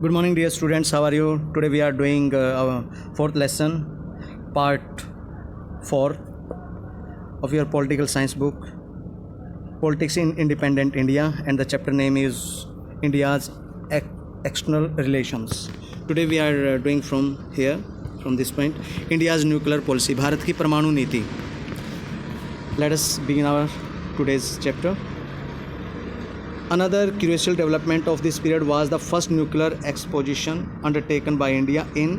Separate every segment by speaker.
Speaker 1: Good morning, dear students. How are you? Today we are doing our fourth lesson, part 4 of your political science book, Politics in Independent India, and the chapter name is India's External Relations. Today we are doing from this point, India's nuclear policy, Bharat की परमाणु नीति. Let us begin our today's chapter. Another crucial development of this period was the first nuclear exposition undertaken by India in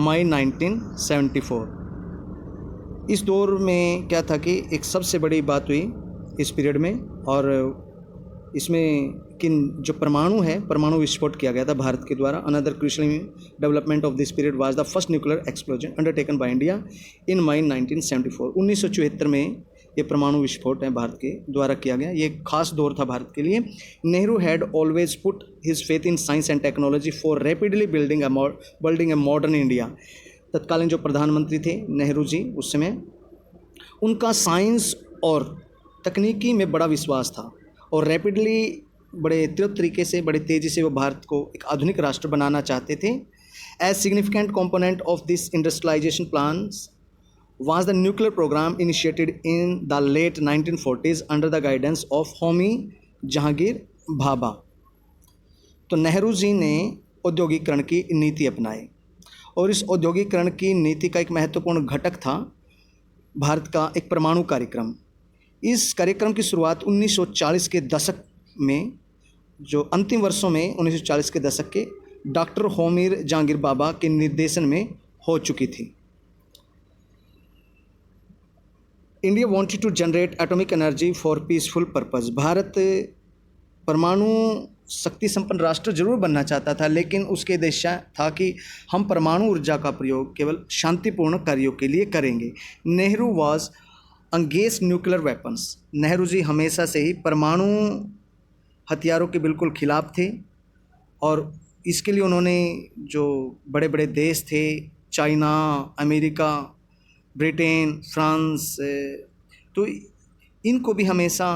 Speaker 1: May 1974. इस दौर में क्या था कि एक सबसे बड़ी बात हुई इस पीरियड में, और इसमें किन जो परमाणु विस्फोट किया गया था भारत के द्वारा. Another crucial development of this period was the first nuclear explosion undertaken by India in May 1974. 1974 में ये परमाणु विस्फोट है भारत के द्वारा किया गया. ये खास दौर था भारत के लिए. Nehru had always put his faith in science and technology for rapidly building a modern India. तत्कालीन जो प्रधानमंत्री थे नेहरू जी, उस समय उनका साइंस और तकनीकी में बड़ा विश्वास था, और रैपिडली बड़े तीव्र तरीके से, बड़े तेज़ी से वो भारत को एक आधुनिक राष्ट्र बनाना चाहते थे. As significant component of this industrialisation plans was the nuclear program initiated in the late 1940s under the guidance of Homi Jahangir Bhabha. तो नेहरू जी ने औद्योगिकरण की नीति अपनाई, और इस औद्योगिकरण की नीति का एक महत्वपूर्ण घटक था भारत का एक परमाणु कार्यक्रम. इस कार्यक्रम की शुरुआत 1940 के दशक में, जो अंतिम वर्षों में 1940 के दशक के डॉक्टर होमी जहांगीर भाभा के निर्देशन में हो चुकी थी. India wanted to generate atomic energy for peaceful purpose. भारत परमाणु शक्ति संपन्न राष्ट्र जरूर बनना चाहता था, लेकिन उसके उद्देश्य था कि हम परमाणु ऊर्जा का प्रयोग केवल शांतिपूर्ण कार्यों के लिए करेंगे. Nehru was against nuclear weapons. Nehru ji हमेशा से ही परमाणु हथियारों के बिल्कुल खिलाफ थे, और इसके लिए उन्होंने जो बड़े बड़े देश थे, चाइना, अमेरिका, ब्रिटेन, फ्रांस, तो इनको भी हमेशा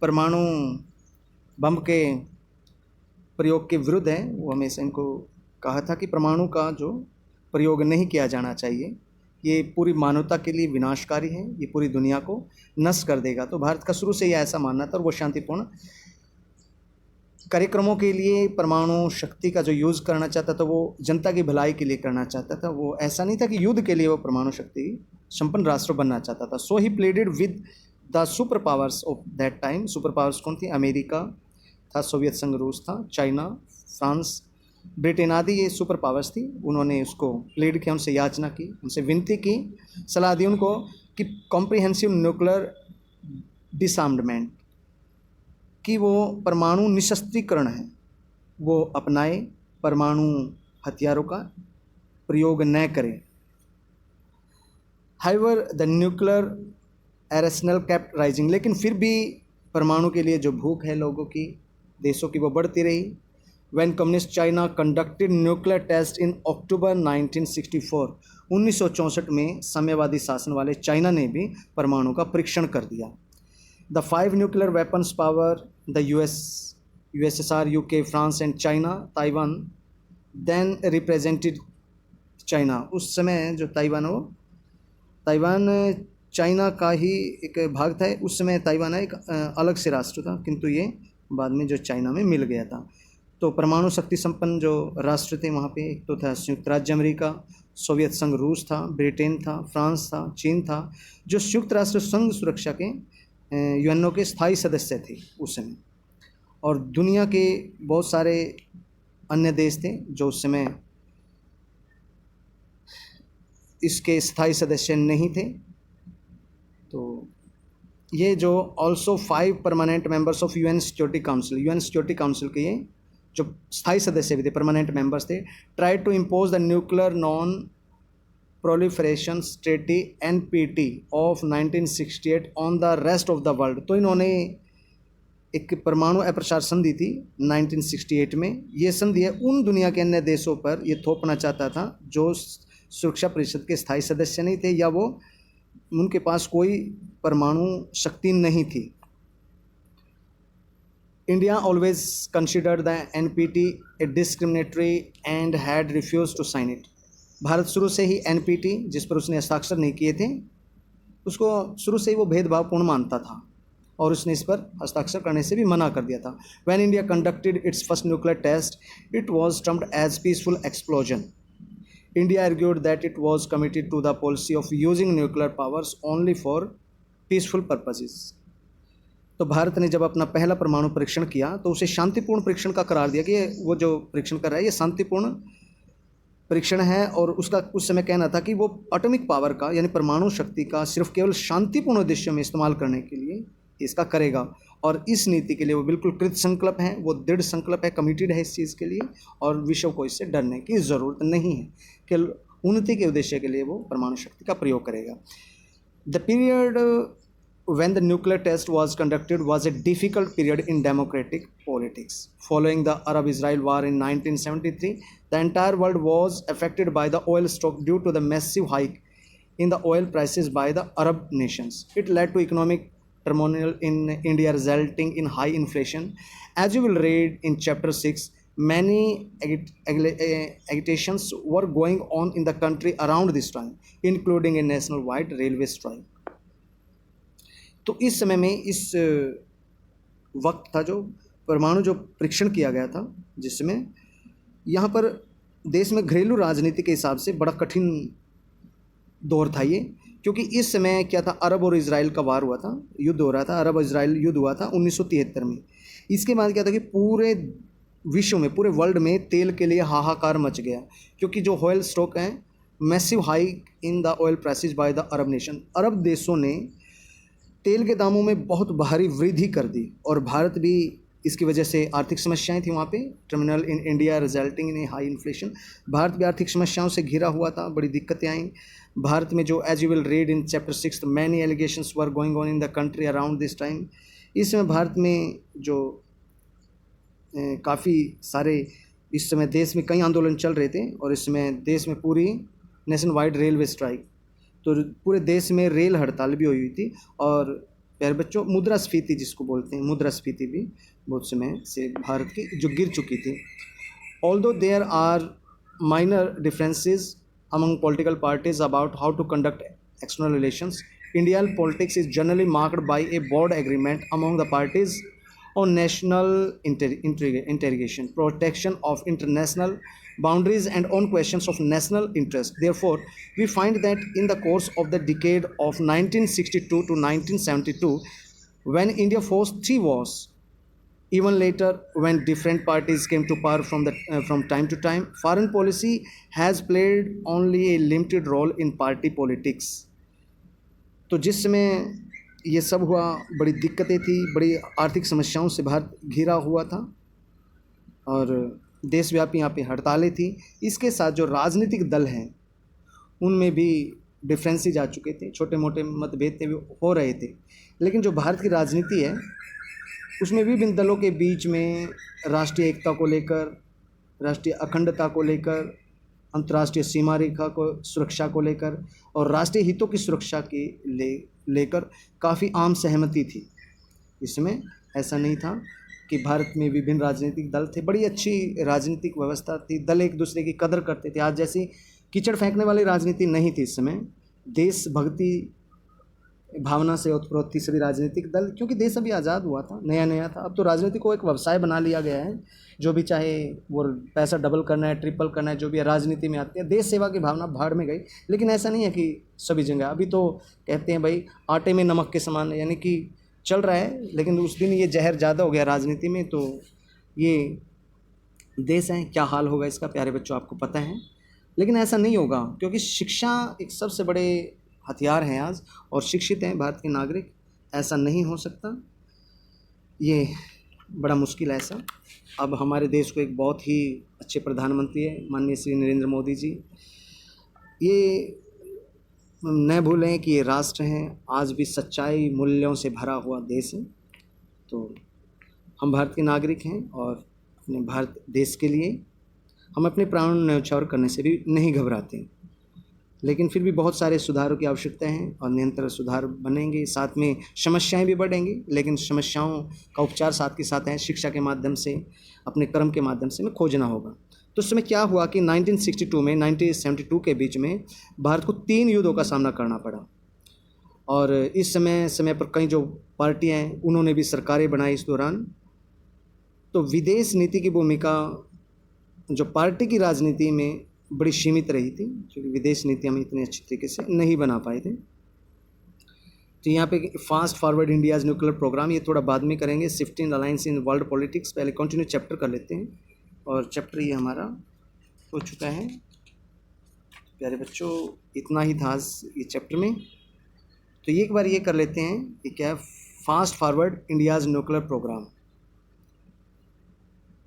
Speaker 1: परमाणु बम के प्रयोग के विरुद्ध है. वो हमेशा इनको कहा था कि परमाणु का जो प्रयोग नहीं किया जाना चाहिए, ये पूरी मानवता के लिए विनाशकारी है, ये पूरी दुनिया को नष्ट कर देगा. तो भारत का शुरू से ही ऐसा मानना था, और वो शांतिपूर्ण कार्यक्रमों के लिए परमाणु शक्ति का जो यूज़ करना चाहता था वो जनता की भलाई के लिए करना चाहता था. वो ऐसा नहीं था कि युद्ध के लिए वो परमाणु शक्ति संपन्न राष्ट्र बनना चाहता था. So he pleaded with the super powers of that time. Super powers कौन थी? अमेरिका था, सोवियत संघ रूस था, चाइना, फ्रांस, ब्रिटेन आदि ये सुपर पावर्स थी. उन्होंने उसको प्लेड किया, उनसे याचना की, उनसे विनती की, सलाह दी उनको कि कॉम्प्रिहेंसिव न्यूक्लियर डिसआर्ममेंट, कि वो परमाणु निशस्त्रीकरण है वो अपनाए, परमाणु हथियारों का प्रयोग न करें. However the nuclear Arsenal kept rising. लेकिन फिर भी परमाणु के लिए जो भूख है लोगों की, देशों की, वो बढ़ती रही. When communist China conducted nuclear test in October 1964. 1964 में साम्यवादी शासन वाले चाइना ने भी परमाणु का परीक्षण कर दिया. The 5 nuclear weapons power, the USSR, UK, France and China, Taiwan, then represented China. उस समय जो ताइवान चाइना का ही एक भाग था. उस समय ताइवान एक अलग से राष्ट्र था, किंतु ये बाद में जो चाइना में मिल गया था. तो परमाणु शक्ति संपन्न जो राष्ट्र थे वहाँ पे, एक तो था संयुक्त राज्य अमेरिका, सोवियत संघ रूस था, ब्रिटेन था, फ्रांस था, चीन था, जो संयुक्त राष्ट्र संघ सुरक्षा के यूएनओ के स्थायी सदस्य थे उस समय. और दुनिया के बहुत सारे अन्य देश थे जो उस समय इसके स्थायी सदस्य नहीं थे. तो ये जो also 5 permanent members of UN security council के ये जो स्थायी सदस्य भी थे, परमानेंट मेंबर्स थे, try to impose the nuclear non proliferation treaty NPT of 1968 on the rest of the world. तो इन्होंने एक परमाणु अप्रसार संधि थी 1968 में. ये संधि है उन दुनिया के अन्य देशों पर ये थोपना चाहता था जो सुरक्षा परिषद के स्थायी सदस्य नहीं थे, या वो उनके पास कोई परमाणु शक्ति नहीं थी. India always considered the NPT a discriminatory and had refused to sign it. Bharat शुरू से ही NPT जिस पर उसने हस्ताक्षर नहीं किए थे उसको शुरू से ही वो भेदभावपूर्ण मानता था और उसने इस पर हस्ताक्षर करने से भी मना कर दिया था. When India conducted its first nuclear test, it was termed as peaceful explosion. India argued that it was committed to the policy of using nuclear powers only for peaceful purposes. तो भारत ने जब अपना पहला परमाणु परीक्षण किया तो उसे शांतिपूर्ण परीक्षण का करार दिया कि वो जो परीक्षण कर रहा है ये शांतिपूर्ण परीक्षण है और उसका उस समय कहना था कि वो एटॉमिक पावर का यानी परमाणु शक्ति का सिर्फ केवल शांतिपूर्ण उद्देश्य में इस्तेमाल करने के लिए इसका करेगा और इस नीति के लिए वो बिल्कुल कृत संकल्प है, वो दृढ़ संकल्प है, कमिटेड है इस चीज़ के लिए और विश्व को इससे डरने की ज़रूरत नहीं है, केवल उन्नति के उद्देश्य के लिए वो परमाणु शक्ति का प्रयोग करेगा. The period when the nuclear test was conducted was a difficult period in democratic politics. Following the Arab-Israel war in 1973, the entire world was affected by the oil stock due to the massive hike in the oil prices by the Arab nations. It led to economic turmoil in India resulting in high inflation. As you will read in chapter 6, many agitations were going on in the country around this time, including a nationwide railway strike. तो इस समय में इस वक्त था जो परमाणु जो परीक्षण किया गया था जिसमें यहाँ पर देश में घरेलू राजनीति के हिसाब से बड़ा कठिन दौर था ये, क्योंकि इस समय क्या था, अरब और इजराइल का वार हुआ था, युद्ध हो रहा था, अरब और इजराइल युद्ध हुआ था 1973 में. इसके बाद क्या था कि पूरे विश्व में, पूरे वर्ल्ड में तेल के लिए हाहाकार मच गया, क्योंकि जो ऑयल स्टॉक हैं massive hike in the oil prices by the Arab nation. अरब देशों ने तेल के दामों में बहुत भारी वृद्धि कर दी और भारत भी इसकी वजह से आर्थिक समस्याएं थी वहाँ पे. Terminal in India resulting in high inflation. Bharat भी आर्थिक समस्याओं से घिरा हुआ था, बड़ी दिक्कतें आई भारत में. जो as you will read in chapter 6, many allegations were going on in the country around this time. इस समय भारत में जो काफ़ी सारे इस समय देश में कई आंदोलन चल रहे थे और इस समय देश में पूरी नेशन वाइड रेलवे स्ट्राइक, तो पूरे देश में रेल हड़ताल भी हुई थी. और प्यारे बच्चों, मुद्रास्फीति जिसको बोलते हैं, मुद्रास्फीति भी बहुत समय से भारत की जो गिर चुकी थी. Although there are minor differences among political parties about how to conduct external relations, Indian politics is generally marked by a broad agreement among the parties on national integration, protection of international boundaries and on questions of national interest. Therefore, we find that in the course of the decade of 1962 to 1972, when India fought 3 wars, even later when different parties came to power from time to time, foreign policy has played only a limited role in party politics. तो जिस समय ये सब हुआ, बड़ी दिक्कतें थी, बड़ी आर्थिक समस्याओं से भारत घिरा हुआ था और देशव्यापी यहाँ पे हड़तालें थी. इसके साथ जो राजनीतिक दल हैं उनमें भी डिफरेंसेस आ चुके थे, छोटे मोटे मतभेद थे हो रहे थे. लेकिन जो भारत की राजनीति है उसमें विभिन्न दलों के बीच में राष्ट्रीय एकता को लेकर, राष्ट्रीय अखंडता को लेकर, अंतर्राष्ट्रीय सीमा रेखा को सुरक्षा को लेकर और राष्ट्रीय हितों की सुरक्षा के लेकर काफ़ी आम सहमति थी. इसमें ऐसा नहीं था कि भारत में विभिन्न राजनीतिक दल थे, बड़ी अच्छी राजनीतिक व्यवस्था थी, दल एक दूसरे की कदर करते थे. आज जैसी कीचड़ फेंकने वाली राजनीति नहीं थी. इस समय देशभक्ति भावना से उत्प्रोत थी सभी राजनीतिक दल, क्योंकि देश अभी आज़ाद हुआ था, नया नया था. अब तो राजनीति को एक व्यवसाय बना लिया गया है, जो भी चाहे वो पैसा डबल करना है, ट्रिपल करना है, जो भी राजनीति में आती है. देश सेवा की भावना भाड़ में गई. लेकिन ऐसा नहीं है कि सभी जगह. अभी तो कहते हैं भाई आटे में नमक के समान, यानी कि चल रहा है, लेकिन उस दिन ये जहर ज़्यादा हो गया राजनीति में. तो ये देश है, क्या हाल होगा इसका प्यारे बच्चों आपको पता है. लेकिन ऐसा नहीं होगा, क्योंकि शिक्षा एक सबसे बड़े हथियार हैं आज और शिक्षित हैं भारत के नागरिक. ऐसा नहीं हो सकता, ये बड़ा मुश्किल है ऐसा. अब हमारे देश को एक बहुत ही अच्छे प्रधानमंत्री है माननीय श्री नरेंद्र मोदी जी. ये न भूलें कि ये राष्ट्र है, आज भी सच्चाई मूल्यों से भरा हुआ देश है. तो हम भारत के नागरिक हैं और अपने भारत देश के लिए हम अपने प्राणों न्यौछावर करने से भी नहीं घबराते. लेकिन फिर भी बहुत सारे सुधारों की आवश्यकता है और निरंतर सुधार बनेंगे, साथ में समस्याएं भी बढ़ेंगी, लेकिन समस्याओं का उपचार साथ के साथ है शिक्षा के माध्यम से, अपने कर्म के माध्यम से हमें खोजना होगा। तो उस समय क्या हुआ कि 1962 में 1972 के बीच में भारत को 3 युद्धों का सामना करना पड़ा, और इस समय पर कई जो पार्टियां हैं उन्होंने भी सरकारें बनाई इस दौरान। तो विदेश नीति की भूमिका जो पार्टी की राजनीति में बड़ी सीमित रही थी, क्योंकि विदेश नीति हम इतने अच्छी तरीके से नहीं बना पाए थे। तो यहाँ पे fast forward India's nuclear program, ये थोड़ा बाद में करेंगे। Shifting alliance in world politics, पहले कंटिन्यू चैप्टर कर लेते हैं, और चैप्टर ये हमारा हो चुका है। प्यारे बच्चों, इतना ही था ये चैप्टर में। तो एक बार ये कर लेते हैं कि क्या है fast forward India's nuclear program.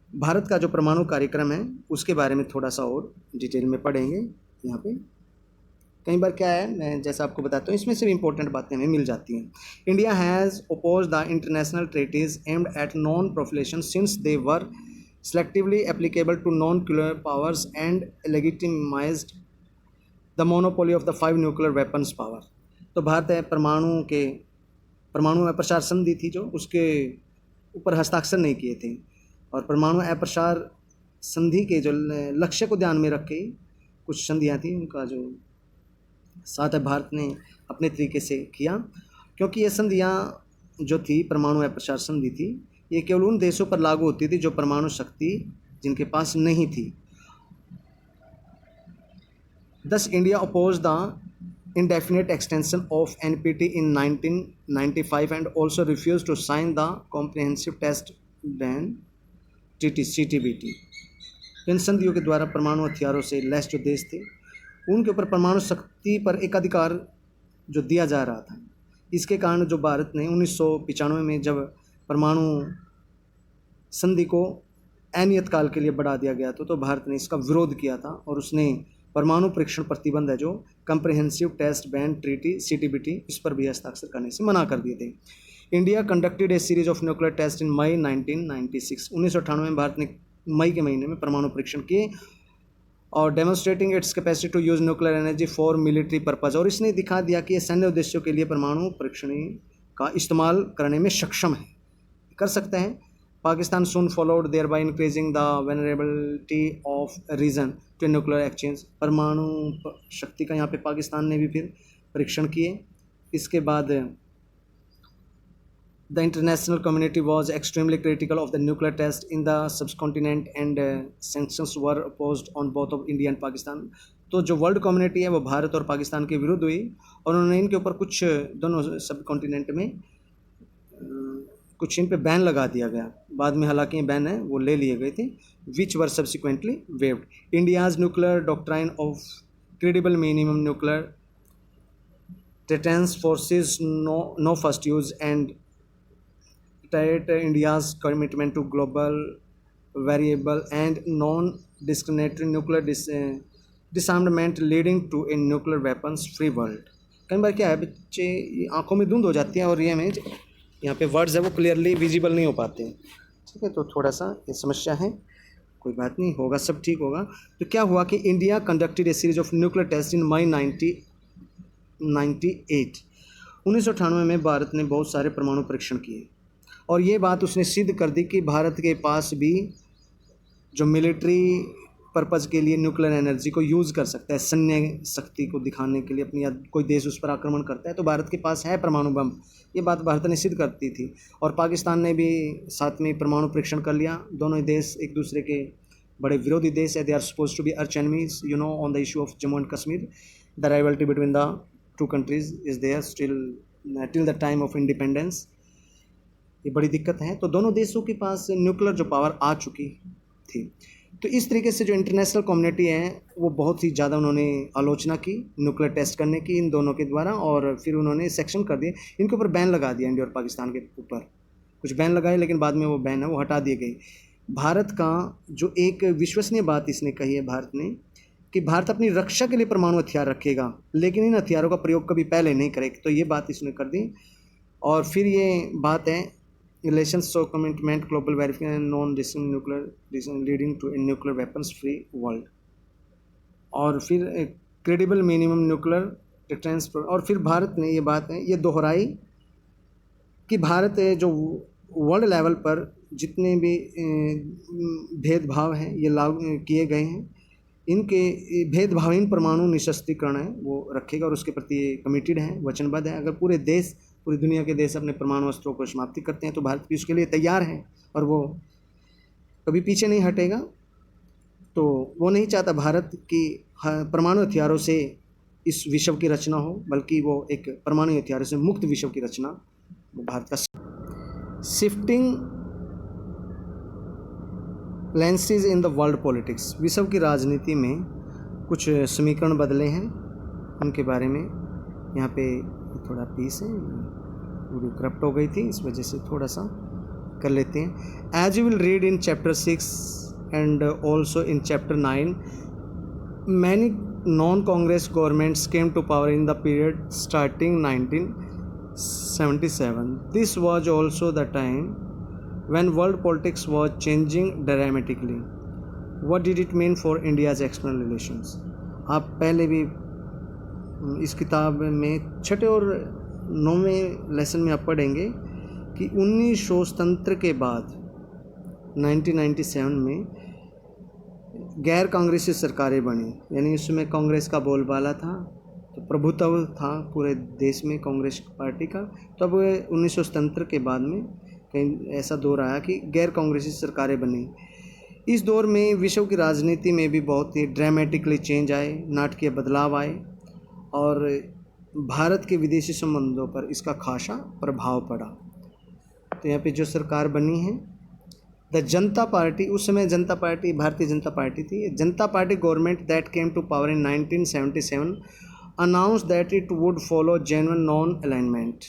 Speaker 1: Bharat का जो परमाणु कार्यक्रम है उसके बारे में थोड़ा सा और डिटेल में पढ़ेंगे। यहाँ पे कई बार क्या है, मैं जैसा आपको बताता हूँ, इसमें से भी इंपॉर्टेंट बातें हमें मिल जाती हैं। India has opposed the international treaties aimed at non proliferation since they were selectively applicable to non-nuclear powers and legitimized the monopoly of the 5 nuclear weapons power। तो भारत है परमाणु अप्रसार संधि थी जो, उसके ऊपर हस्ताक्षर नहीं किए थे, और परमाणु अप्रसार संधि के जो लक्ष्य को ध्यान में रख के कुछ संधियाँ थी, उनका जो साथ है भारत ने अपने तरीके से किया, क्योंकि ये संधियाँ जो थी, परमाणु अप्रसार संधि थी, ये केवल उन देशों पर लागू होती थी जो परमाणु शक्ति जिनके पास नहीं थी। Thus India opposed the indefinite extension of NPT in 1995 and also refused to sign the Comprehensive Test Ban CTBT। इन संधियों के द्वारा परमाणु हथियारों से लैस जो देश थे उनके ऊपर परमाणु शक्ति पर एक अधिकार जो दिया जा रहा था, इसके कारण जो भारत ने 1995 में जब परमाणु संधि को अनियत काल के लिए बढ़ा दिया गया तो भारत ने इसका विरोध किया था, और उसने परमाणु परीक्षण प्रतिबंध है जो comprehensive test ban treaty CTBT, इस पर भी हस्ताक्षर करने से मना कर दिए थे। India conducted a series of nuclear test in May 1996। 1998 में भारत ने मई के महीने में परमाणु परीक्षण किए, और demonstrating its capacity to use nuclear energy for military purpose, और इसने दिखा दिया कि ये सैन्य उद्देश्यों के लिए परमाणु परीक्षण का इस्तेमाल करने में सक्षम है, कर सकते हैं। Pakistan soon followed thereby increasing the vulnerability of region to nuclear exchange। परमाणु शक्ति का यहाँ पे पाकिस्तान ने भी फिर परीक्षण किए। इसके बाद the international community was extremely critical of the nuclear test in the subcontinent and sanctions were opposed on both of India and Pakistan। तो जो वर्ल्ड कम्युनिटी है वो भारत और पाकिस्तान के विरुद्ध हुई, और उन्होंने इनके ऊपर कुछ दोनों सब कॉन्टिनेंट में कुछ इन पे बैन लगा दिया गया। बाद में हालांकि ये बैन है वो ले लिए गए थे, which were subsequently waived. India's nuclear doctrine of credible minimum nuclear deterrence forces no first use and India's commitment to global verifiable and non discriminatory nuclear disarmament leading to a nuclear weapons free world. कई बार क्या है, बच्चे आंखों में धुंध हो जाती है और ये हमें यहाँ पे वर्ड्स है वो क्लियरली विजिबल नहीं हो पाते हैं, ठीक है, तो थोड़ा सा ये समस्या है, कोई बात नहीं, होगा, सब ठीक होगा। तो क्या हुआ कि India conducted a series of nuclear test in May 1998। 1998 में भारत ने बहुत सारे परमाणु परीक्षण किए, और ये बात उसने सिद्ध कर दी कि भारत के पास भी जो मिलिट्री पर्पज़ के लिए न्यूक्लियर एनर्जी को यूज़ कर सकता है, सैन्य शक्ति को दिखाने के लिए अपनी, या कोई देश उस पर आक्रमण करता है तो भारत के पास है परमाणु बम, ये बात भारत ने सिद्ध करती थी। और पाकिस्तान ने भी साथ में परमाणु परीक्षण कर लिया। दोनों ही देश एक दूसरे के बड़े विरोधी देश है, they are supposed to be arch enemies, you know, on the issue of Jammu and Kashmir. The rivalry between the two countries is there still till the time of independence. ये बड़ी दिक्कत है। तो दोनों देशों के पास न्यूक्लियर जो पावर आ चुकी थी, तो इस तरीके से जो इंटरनेशनल कम्युनिटी है वो बहुत ही ज़्यादा उन्होंने आलोचना की न्यूक्लियर टेस्ट करने की इन दोनों के द्वारा, और फिर उन्होंने सेक्शन कर दिए, इनके ऊपर बैन लगा दिया। इंडिया और पाकिस्तान के ऊपर कुछ बैन लगाए, लेकिन बाद में वो बैन है वो हटा दिए गए। भारत का जो एक विश्वसनीय बात इसने कही है भारत ने, कि भारत अपनी रक्षा के लिए परमाणु हथियार रखेगा, लेकिन इन हथियारों का प्रयोग कभी पहले नहीं करेगा, तो ये बात इसने कर दी। और फिर ये बात है relations so commitment global verification and non nuclear leading to a nuclear weapons free world। और फिर क्रेडिबल मिनिमम न्यूक्लियर डिटेंस। और फिर भारत ने ये बात है ये दोहराई कि भारत है जो वर्ल्ड लेवल पर जितने भी भेदभाव हैं ये लागू किए गए हैं, इनके भेदभावहीन परमाणु निशस्त्रीकरण है वो रखेगा और उसके प्रति कमिटेड है, वचनबद्ध है। अगर पूरे देश, पूरी दुनिया के देश अपने परमाणु अस्त्रों को समाप्ति करते हैं तो भारत भी उसके लिए तैयार है और वो कभी पीछे नहीं हटेगा। तो वो नहीं चाहता भारत की परमाणु हथियारों से इस विश्व की रचना हो, बल्कि वो एक परमाणु हथियारों से मुक्त विश्व की रचना वो भारत का। Shifting lenses in the world politics, विश्व की राजनीति में कुछ समीकरण बदले हैं, उनके बारे में यहाँ पे थोड़ा पीस है, वीडियो करप्ट हो गई थी इस वजह से थोड़ा सा कर लेते हैं। As you will read in chapter 6 and also in chapter 9, many non-Congress governments came to power in the period starting 1977. This was also the time when world politics was changing dramatically. What did it mean for India's external relations? आप पहले भी इस किताब में छठे और 9वें lesson में आप पढ़ेंगे कि 1900 तंत्र के बाद 1997 में गैर कांग्रेसी सरकारें बनी, यानी उसमें कांग्रेस का बोलबाला था, तो प्रभुत्व था पूरे देश में कांग्रेस पार्टी का। तब 1977 के बाद में कहीं ऐसा दौर आया कि गैर कांग्रेसी सरकारें बनी। इस दौर में विश्व की राजनीति में भी बहुत ही ड्रामेटिकली चेंज आए, नाटकीय बदलाव आए और भारत के विदेशी संबंधों पर इसका खासा प्रभाव पड़ा। तो यहाँ पे जो सरकार बनी है द जनता पार्टी, उस समय जनता पार्टी भारतीय जनता पार्टी थी। Janata party government that came to power in 1977 announce that it would follow genuine non alignment.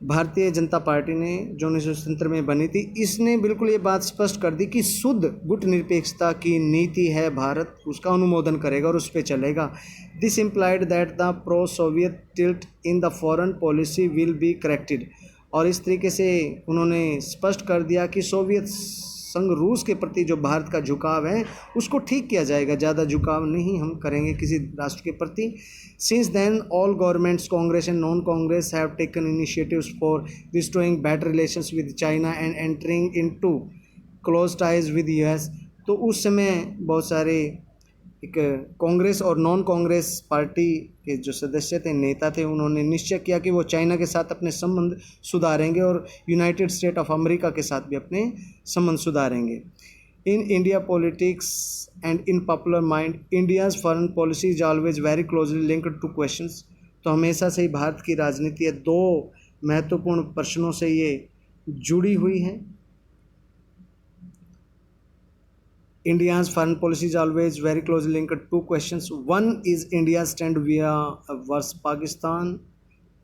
Speaker 1: Bharatiya Janata party ने जो 1977 में बनी थी, इसने बिल्कुल ये बात स्पष्ट कर दी कि शुद्ध गुट निरपेक्षता की नीति है भारत, उसका अनुमोदन करेगा और उस पर चलेगा। This implied that the pro Soviet tilt in the foreign policy will be corrected. और इस तरीके से उन्होंने स्पष्ट कर दिया कि सोवियत संघ रूस के प्रति जो भारत का झुकाव है उसको ठीक किया जाएगा, ज़्यादा झुकाव नहीं हम करेंगे किसी राष्ट्र के प्रति। Since then all governments Congress and non Congress have taken initiatives for restoring better relations with China and entering into close ties with US. तो उस समय बहुत सारे एक कांग्रेस और नॉन कांग्रेस पार्टी के जो सदस्य थे, नेता थे, उन्होंने निश्चय किया कि वो चाइना के साथ अपने संबंध सुधारेंगे और यूनाइटेड स्टेट ऑफ अमेरिका के साथ भी अपने संबंध सुधारेंगे। In India politics and in popular mind India's foreign policy is always very closely linked to questions. तो हमेशा से ही भारत की राजनीति है दो महत्वपूर्ण प्रश्नों से ये जुड़ी हुई है। India's foreign policy is always very closely linked to two questions. One is India's stand versus Pakistan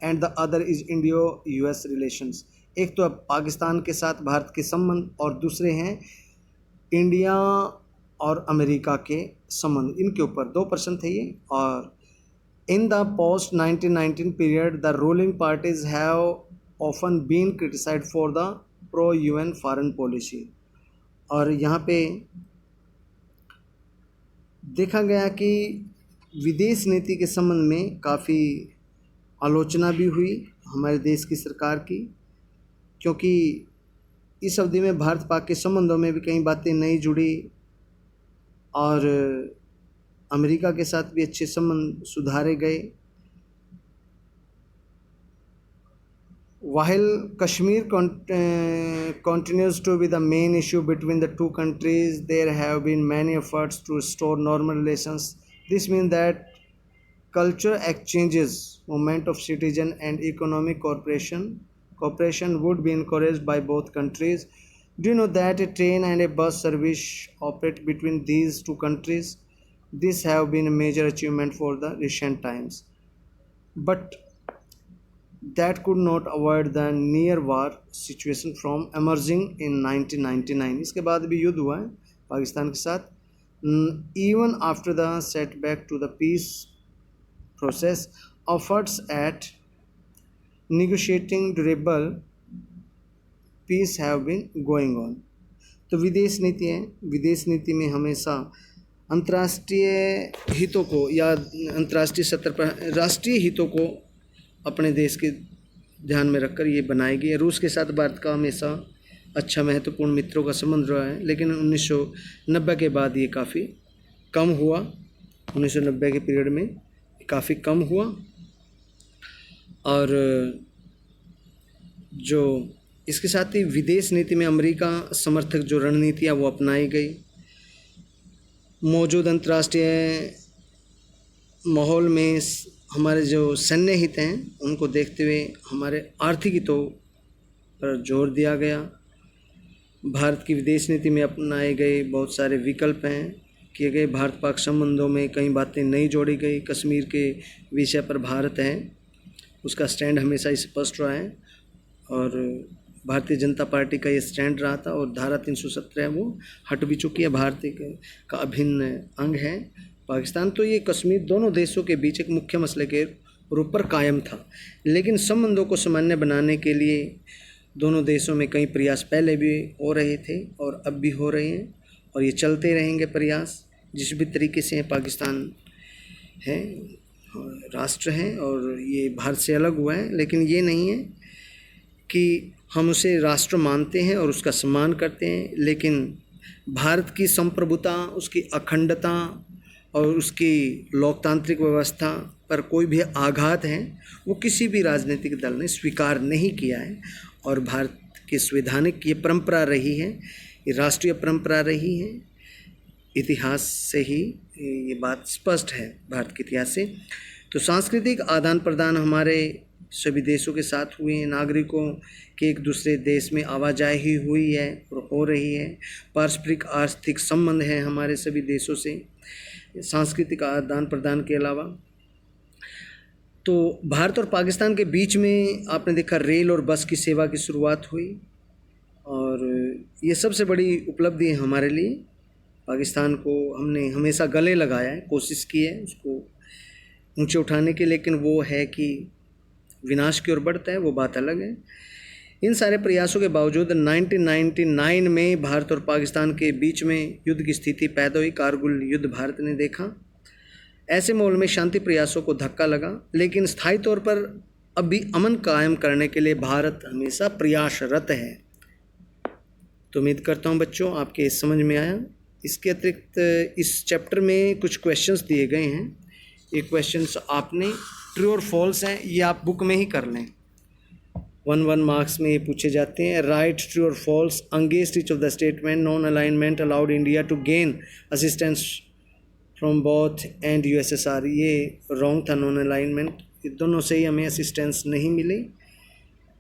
Speaker 1: and the other is Indo-US relations. एक तो पाकिस्तान के साथ भारत के संबंध और दूसरे हैं इंडिया और अमेरिका के संबंध। इनके ऊपर दो प्रश्न थे ये। और in the post 1919 period the ruling parties have often been criticised for the pro UN foreign policy. और यहाँ पे देखा गया कि विदेश नीति के संबंध में काफ़ी आलोचना भी हुई हमारे देश की सरकार की, क्योंकि इस अवधि में भारत पाक के संबंधों में भी कई बातें नई जुड़ी और अमेरिका के साथ भी अच्छे संबंध सुधारे गए। While Kashmir continues to be the main issue between the two countries, there have been many efforts to restore normal relations. This means that cultural exchanges, movement of citizen and economic cooperation would be encouraged by both countries. Do you know that a train and a bus service operate between these two countries? This have been a major achievement for the recent times. But that could not avoid the near war situation from emerging in 1999. इसके बाद भी युद्ध हुआ है पाकिस्तान के साथ। Even after the setback to the peace process, efforts at negotiating durable peace have been going on. तो विदेश नीति है, विदेश नीति में हमेशा अंतर्राष्ट्रीय हितों को या अंतर्राष्ट्रीय स्तर पर राष्ट्रीय हितों को अपने देश के ध्यान में रखकर ये बनाई गई है। रूस के साथ भारत का हमेशा अच्छा महत्वपूर्ण मित्रों का संबंध रहा है, लेकिन 1990 के बाद ये काफ़ी कम हुआ। 1990 के पीरियड में काफ़ी कम हुआ और जो इसके साथ ही विदेश नीति में अमेरिका समर्थक जो रणनीतियाँ वो अपनाई गई। मौजूद अंतर्राष्ट्रीय माहौल में हमारे जो सैन्य हित हैं उनको देखते हुए हमारे आर्थिक हितों पर जोर दिया गया। भारत की विदेश नीति में अपनाए गए बहुत सारे विकल्प हैं किए गए। भारत पाक संबंधों में कई बातें नहीं जोड़ी गई। कश्मीर के विषय पर भारत है, उसका स्टैंड हमेशा स्पष्ट रहा है और भारतीय जनता पार्टी का ये स्टैंड रहा था। और धारा 317 वो हट भी चुकी है, भारतीय का अभिन्न अंग है पाकिस्तान। तो ये कश्मीर दोनों देशों के बीच एक मुख्य मसले के रूप पर कायम था, लेकिन संबंधों को सामान्य बनाने के लिए दोनों देशों में कई प्रयास पहले भी हो रहे थे और अब भी हो रहे हैं और ये चलते रहेंगे प्रयास। जिस भी तरीके से पाकिस्तान है राष्ट्र है और ये भारत से अलग हुआ है, लेकिन ये नहीं है कि हम उसे राष्ट्र मानते हैं और उसका सम्मान करते हैं, लेकिन भारत की संप्रभुता, उसकी अखंडता और उसकी लोकतांत्रिक व्यवस्था पर कोई भी आघात है वो किसी भी राजनीतिक दल ने स्वीकार नहीं किया है। और भारत की संवैधानिक ये परंपरा रही है, ये राष्ट्रीय परंपरा रही है, इतिहास से ही ये बात स्पष्ट है, भारत के इतिहास से। तो सांस्कृतिक आदान प्रदान हमारे सभी देशों के साथ हुए हैं। नागरिकों के एक दूसरे देश में आवाजाही हुई है और हो रही है। पारस्परिक आर्थिक संबंध हैं हमारे सभी देशों से सांस्कृतिक आदान प्रदान के अलावा। तो भारत और पाकिस्तान के बीच में आपने देखा रेल और बस की सेवा की शुरुआत हुई और ये सबसे बड़ी उपलब्धि है हमारे लिए। पाकिस्तान को हमने हमेशा गले लगाया है, कोशिश की है उसको ऊंचे उठाने की, लेकिन वो है कि विनाश की ओर बढ़ता है, वो बात अलग है। इन सारे प्रयासों के बावजूद 1999 में भारत और पाकिस्तान के बीच में युद्ध की स्थिति पैदा हुई। कारगिल युद्ध भारत ने देखा। ऐसे माहौल में शांति प्रयासों को धक्का लगा, लेकिन स्थायी तौर पर अब भी अमन कायम करने के लिए भारत हमेशा प्रयासरत है। तो उम्मीद करता हूँ बच्चों आपके समझ में आया। इसके अतिरिक्त इस चैप्टर में कुछ क्वेश्चंस दिए गए हैं। ये क्वेश्चंस आपने ट्रू और फॉल्स हैं, ये आप बुक में ही कर लें। 1 मार्क्स में ये पूछे जाते हैं। राइट ट्रू और false against each of the statement. Non alignment allowed India to gain assistance from both and USSR. ये रॉन्ग था, नॉन अलाइनमेंट। ये दोनों से ही हमें असिस्टेंस नहीं मिली।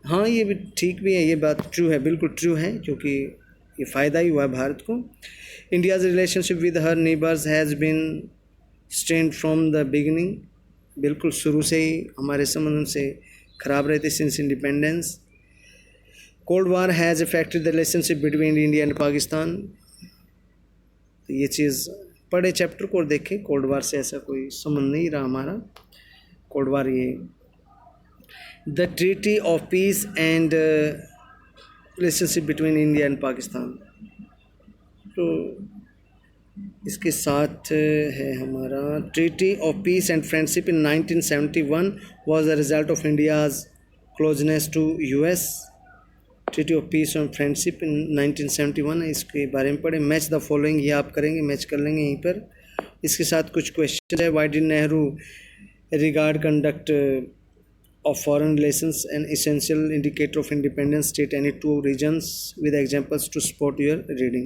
Speaker 1: हाँ ये भी ठीक भी है, ये बात ट्रू है, बिल्कुल ट्रू है, क्योंकि ये फ़ायदा ही हुआ है भारत को। India's relationship with her neighbours has been strained from the beginning. बिल्कुल शुरू से ही हमारे संबंध उनसे खराब रहे थे since independence. Cold war has affected the relationship between India and Pakistan. तो ये चीज़ पढ़े चैप्टर को और देखें, कोल्ड वार से ऐसा कोई संबंध नहीं रहा हमारा। कोल्ड वार ये the treaty of peace and relationship between India and Pakistan. तो इसके साथ है हमारा treaty of peace and friendship in 1971 was the result of India's closeness to US. Treaty of peace and friendship in 1971 है, इसके बारे में पढ़े। मैच द फॉलोइंग, ये आप करेंगे, मैच कर लेंगे यहीं पर। इसके साथ कुछ क्वेश्चन है। Why did Nehru regard conduct of foreign relations an essential indicator of independence? State any two regions with examples to support your reading.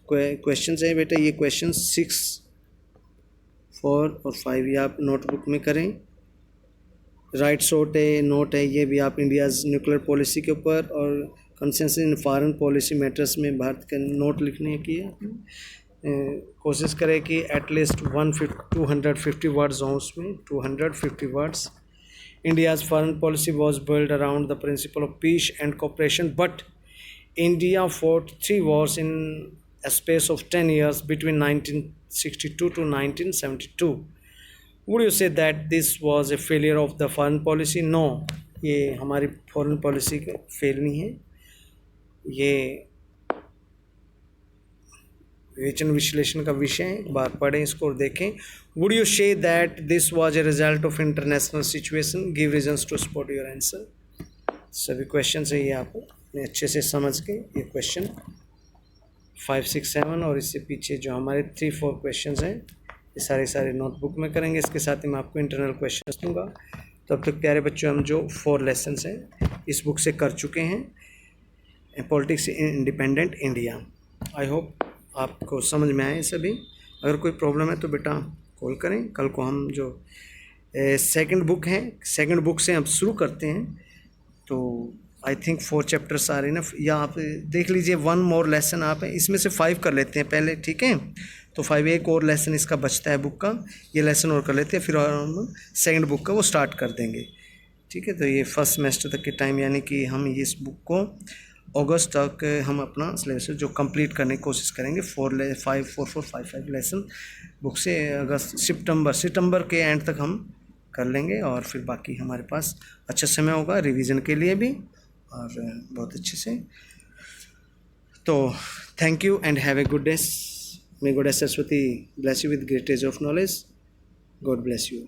Speaker 1: Question है बेटा, ये क्वेश्चन 6, 4 और 5 ये आप नोटबुक में करें। राइट शॉर्ट है, नोट है, ये भी आप इंडियाज़ न्यूक्लियर पॉलिसी के ऊपर और consensus in foreign policy matters में भारत के नोट लिखने की कोशिश करें कि एटलीस्ट 250 वर्ड्स हों उसमें, 250 words. India's foreign policy was built around the principle of peace and cooperation, but India fought 3 wars in a space of 10 years between 1962 to 1972. Would you say that this was a failure of the foreign policy? No, ये हमारी foreign policy का fail नहीं है, ये विवेचन विश्लेषण का विषय है, एक बार पढ़ें इसको और देखें। Would you say that this was a result of international situation, give reasons to support your answer. सभी क्वेश्चन है ये आप अच्छे से समझ के, ये क्वेश्चन 5, 6, 7 और इससे पीछे जो हमारे 3, 4 क्वेश्चन हैं ये सारे नोटबुक में करेंगे। इसके साथ ही मैं आपको इंटरनल क्वेश्चन दूंगा। तब तक प्यारे बच्चों, हम जो 4 लेसन हैं इस बुक से कर चुके हैं, politics in independent India. I hope आपको समझ में आए सभी। अगर कोई प्रॉब्लम है तो बेटा कॉल करें। कल को हम जो सेकंड बुक है, सेकंड बुक से अब शुरू करते हैं। तो आई थिंक 4 चैप्टर्स आ रहे हैं ना, या आप देख लीजिए 1 मोर लेसन आप इसमें से 5 कर लेते हैं पहले, ठीक है। तो 5 एक और लेसन इसका बचता है बुक का, ये लेसन और कर लेते हैं, फिर हम सेकंड बुक का वो स्टार्ट कर देंगे, ठीक है। तो ये फर्स्ट सेमेस्टर तक के टाइम, यानी कि हम इस बुक को अगस्त तक हम अपना सिलेबस जो कंप्लीट करने की कोशिश करेंगे। 4-5 लेसन बुक से अगस्त सितंबर के एंड तक हम कर लेंगे, और फिर बाकी हमारे पास अच्छा समय होगा रिवीजन के लिए भी, और बहुत अच्छे से। तो thank you and have a good day. May God Saraswati bless you with great age of knowledge. God bless you.